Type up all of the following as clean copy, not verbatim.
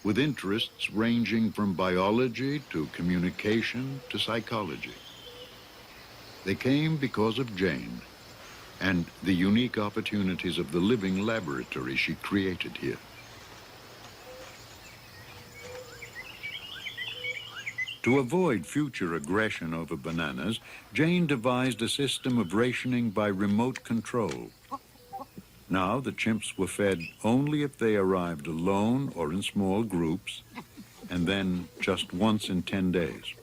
with interests ranging from biology to communication to psychology. They came because of Jane and the unique opportunities of the living laboratory she created here. To avoid future aggression over bananas, Jane devised a system of rationing by remote control. Now the chimps were fed only if they arrived alone or in small groups, and then just once in 10 days.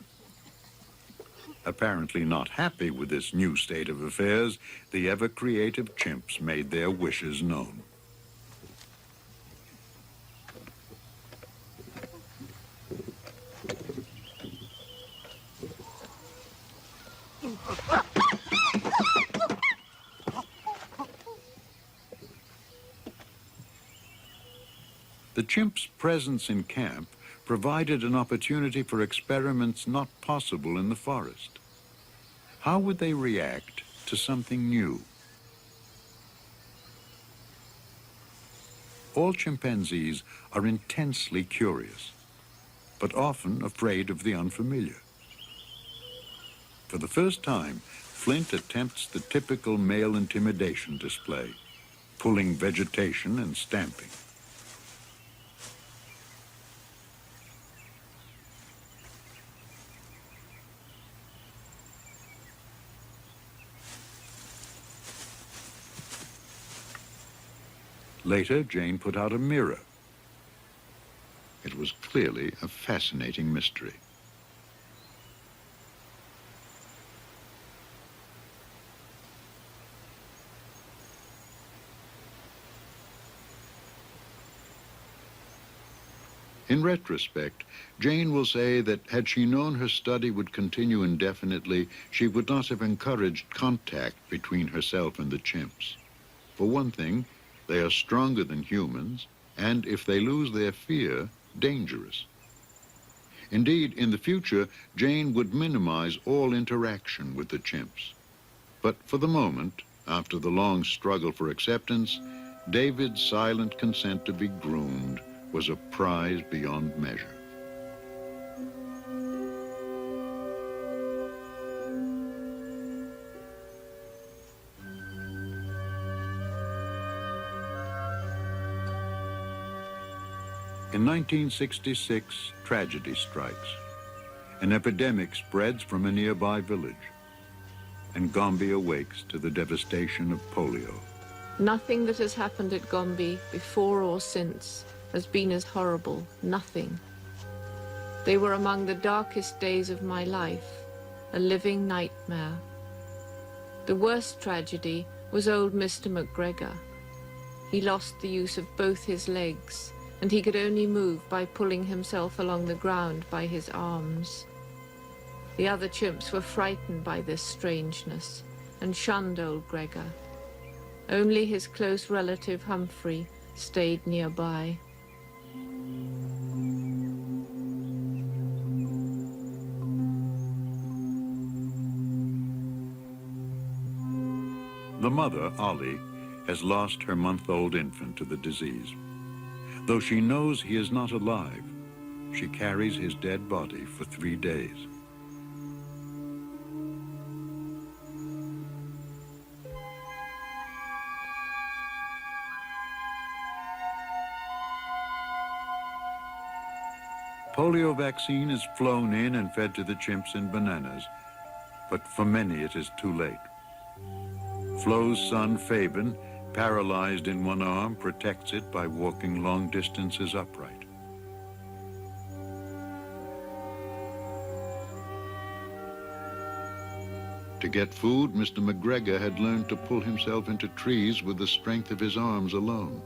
Apparently not happy with this new state of affairs, the ever-creative chimps made their wishes known. The chimps' presence in camp provided an opportunity for experiments not possible in the forest. How would they react to something new? All chimpanzees are intensely curious, but often afraid of the unfamiliar. For the first time, Flint attempts the typical male intimidation display, pulling vegetation and stamping. Later, Jane put out a mirror. It was clearly a fascinating mystery. In retrospect, Jane will say that had she known her study would continue indefinitely, she would not have encouraged contact between herself and the chimps. For one thing, they are stronger than humans, and if they lose their fear, dangerous. Indeed, in the future, Jane would minimize all interaction with the chimps. But for the moment, after the long struggle for acceptance, David's silent consent to be groomed was a prize beyond measure. In 1966, tragedy strikes. An epidemic spreads from a nearby village, and Gombe awakes to the devastation of polio. Nothing that has happened at Gombe before or since has been as horrible, nothing. They were among the darkest days of my life, a living nightmare. The worst tragedy was old Mr. McGregor. He lost the use of both his legs, and he could only move by pulling himself along the ground by his arms. The other chimps were frightened by this strangeness and shunned old Gregor. Only his close relative Humphrey stayed nearby. The mother, Ollie, has lost her month-old infant to the disease. Though she knows he is not alive, she carries his dead body for 3 days. Polio vaccine is flown in and fed to the chimps in bananas, but for many it is too late. Flo's son, Fabian, paralyzed in one arm, protects it by walking long distances upright. To get food, Mr. McGregor had learned to pull himself into trees with the strength of his arms alone.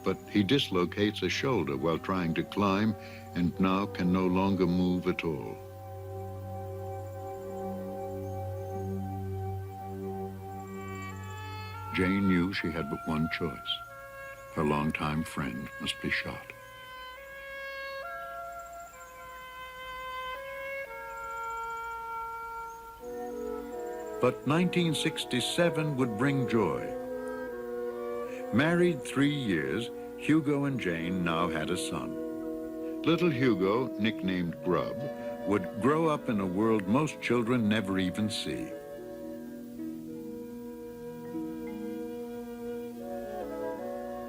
But he dislocates a shoulder while trying to climb and now can no longer move at all. Jane knew she had but one choice. Her longtime friend must be shot. But 1967 would bring joy. Married 3 years, Hugo and Jane now had a son. Little Hugo, nicknamed Grub, would grow up in a world most children never even see.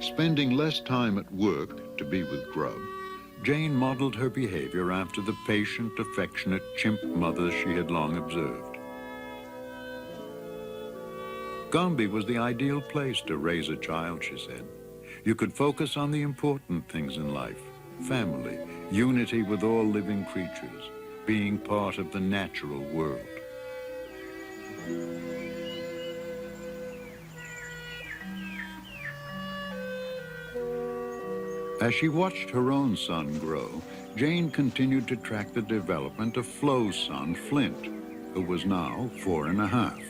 Spending less time at work to be with Grub, Jane modeled her behavior after the patient, affectionate chimp mother she had long observed. Gombe was the ideal place to raise a child, she said. You could focus on the important things in life: family, unity with all living creatures, being part of the natural world. As she watched her own son grow, Jane continued to track the development of Flo's son, Flint, who was now 4.5.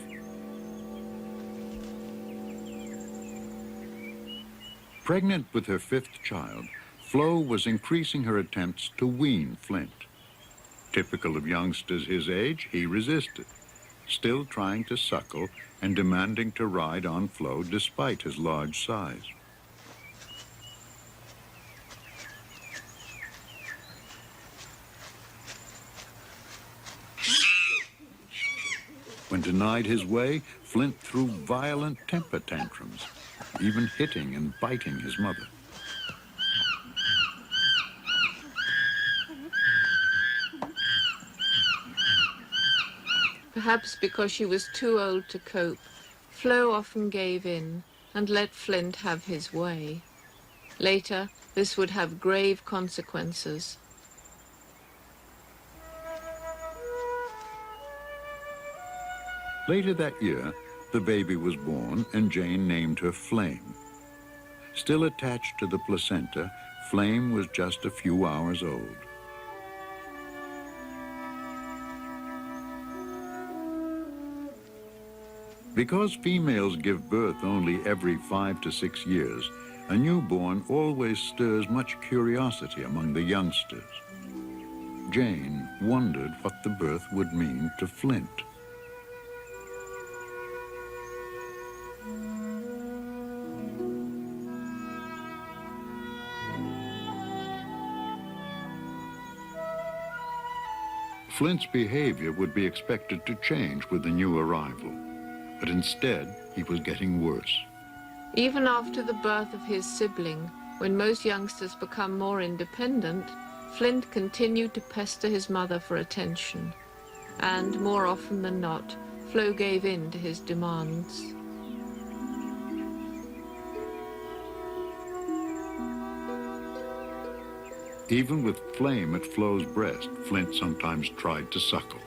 Pregnant with her 5th child, Flo was increasing her attempts to wean Flint. Typical of youngsters his age, he resisted, still trying to suckle and demanding to ride on Flo despite his large size. When denied his way, Flint threw violent temper tantrums, even hitting and biting his mother. Perhaps because she was too old to cope, Flo often gave in and let Flint have his way. Later, this would have grave consequences. Later that year, the baby was born and Jane named her Flame. Still attached to the placenta, Flame was just a few hours old. Because females give birth only every 5 to 6 years, a newborn always stirs much curiosity among the youngsters. Jane wondered what the birth would mean to Flint. Flint's behavior would be expected to change with the new arrival, but instead he was getting worse. Even after the birth of his sibling, when most youngsters become more independent, Flint continued to pester his mother for attention. And more often than not, Flo gave in to his demands. Even with Flame at Flo's breast, Flint sometimes tried to suckle.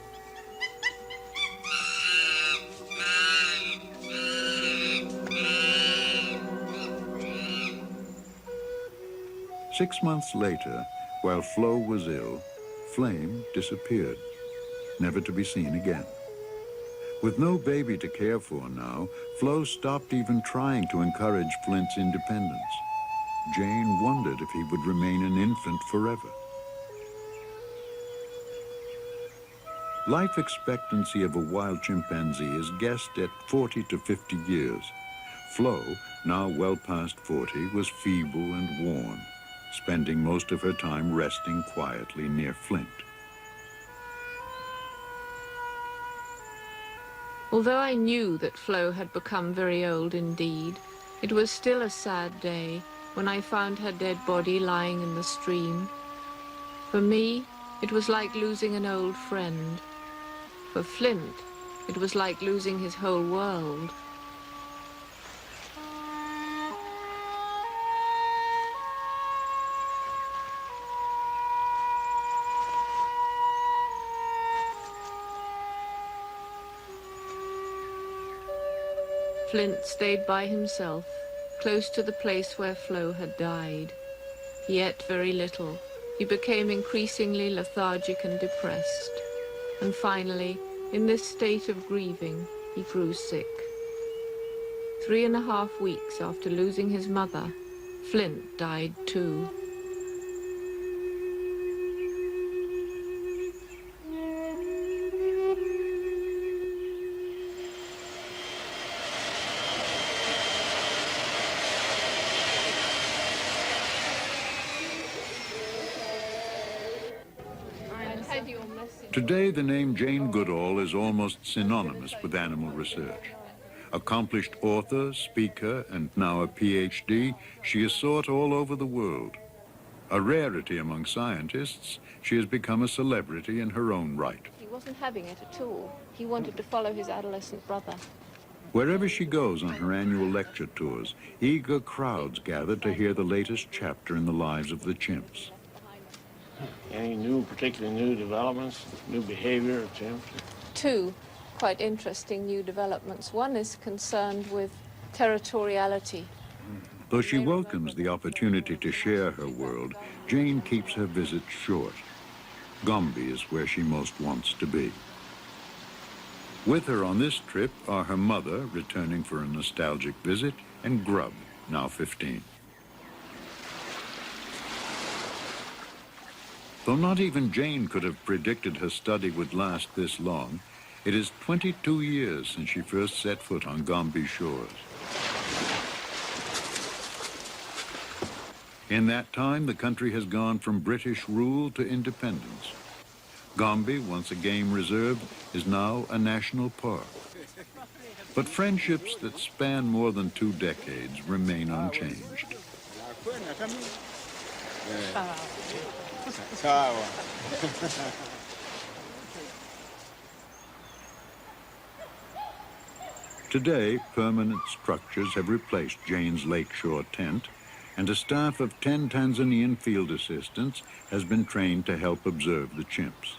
Six months later, while Flo was ill, Flame disappeared, never to be seen again. With no baby to care for now, Flo stopped even trying to encourage Flint's independence. Jane wondered if he would remain an infant forever. Life expectancy of a wild chimpanzee is guessed at 40 to 50 years. Flo, now well past 40, was feeble and worn, spending most of her time resting quietly near Flint. Although I knew that Flo had become very old indeed, it was still a sad day when I found her dead body lying in the stream. For me, it was like losing an old friend. For Flint, it was like losing his whole world. Flint stayed by himself, close to the place where Flo had died. He ate very little. He became increasingly lethargic and depressed. And finally, in this state of grieving, he grew sick. 3.5 weeks after losing his mother, Flint died too. Today, the name Jane Goodall is almost synonymous with animal research. Accomplished author, speaker, and now a PhD, she is sought all over the world. A rarity among scientists, she has become a celebrity in her own right. He wasn't having it at all. He wanted to follow his adolescent brother. Wherever she goes on her annual lecture tours, eager crowds gather to hear the latest chapter in the lives of the chimps. Any particularly new developments, new behavior of chimps? Two quite interesting new developments. One is concerned with territoriality. Though she welcomes the opportunity to share her world, Jane keeps her visits short. Gombe is where she most wants to be. With her on this trip are her mother, returning for a nostalgic visit, and Grub, now 15. Though not even Jane could have predicted her study would last this long, it is 22 years since she first set foot on Gombe shores. In that time, the country has gone from British rule to independence. Gombe, once a game reserve, is now a national park. But friendships that span more than 2 decades remain unchanged. Today, permanent structures have replaced Jane's lakeshore tent, and a staff of 10 Tanzanian field assistants has been trained to help observe the chimps.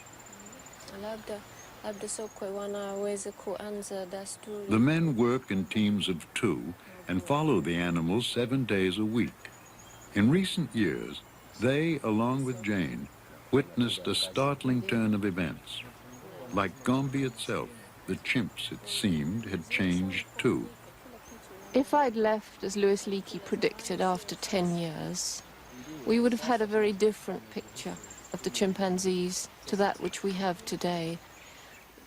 The men work in teams of 2 and follow the animals 7 days a week. In recent years, they, along with Jane, witnessed a startling turn of events. Like Gombe itself, the chimps, it seemed, had changed too. If I'd left, as Louis Leakey predicted, after 10 years, we would have had a very different picture of the chimpanzees to that which we have today.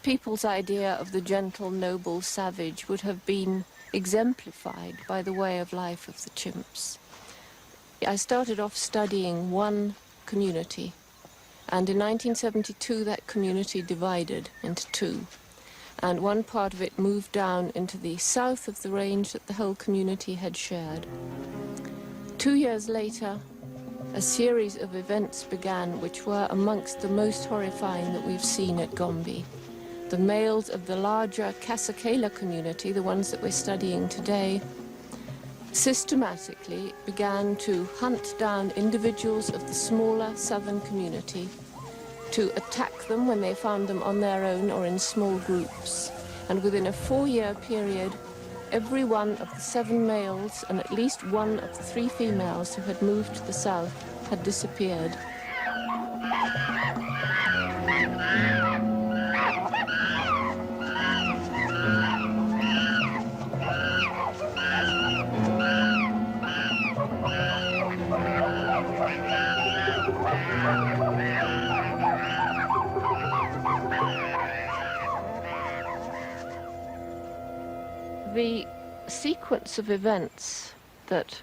People's idea of the gentle, noble savage would have been exemplified by the way of life of the chimps. I started off studying one community, and in 1972 that community divided into 2. And one part of it moved down into the south of the range that the whole community had shared. 2 years later, a series of events began which were amongst the most horrifying that we've seen at Gombe. The males of the larger Kasakela community, the ones that we're studying today, systematically began to hunt down individuals of the smaller southern community, to attack them when they found them on their own or in small groups. And within a 4-year period, every one of the 7 males and at least one of the 3 females who had moved to the south had disappeared. The sequence of events that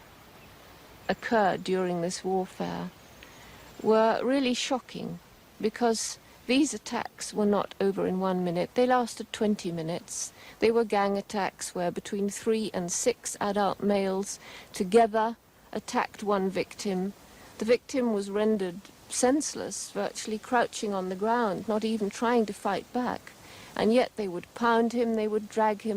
occurred during this warfare were really shocking, because these attacks were not over in 1 minute. They lasted 20 minutes. They were gang attacks where between 3 and 6 adult males together attacked one victim. The victim was rendered senseless, virtually crouching on the ground, not even trying to fight back. And yet they would pound him, they would drag him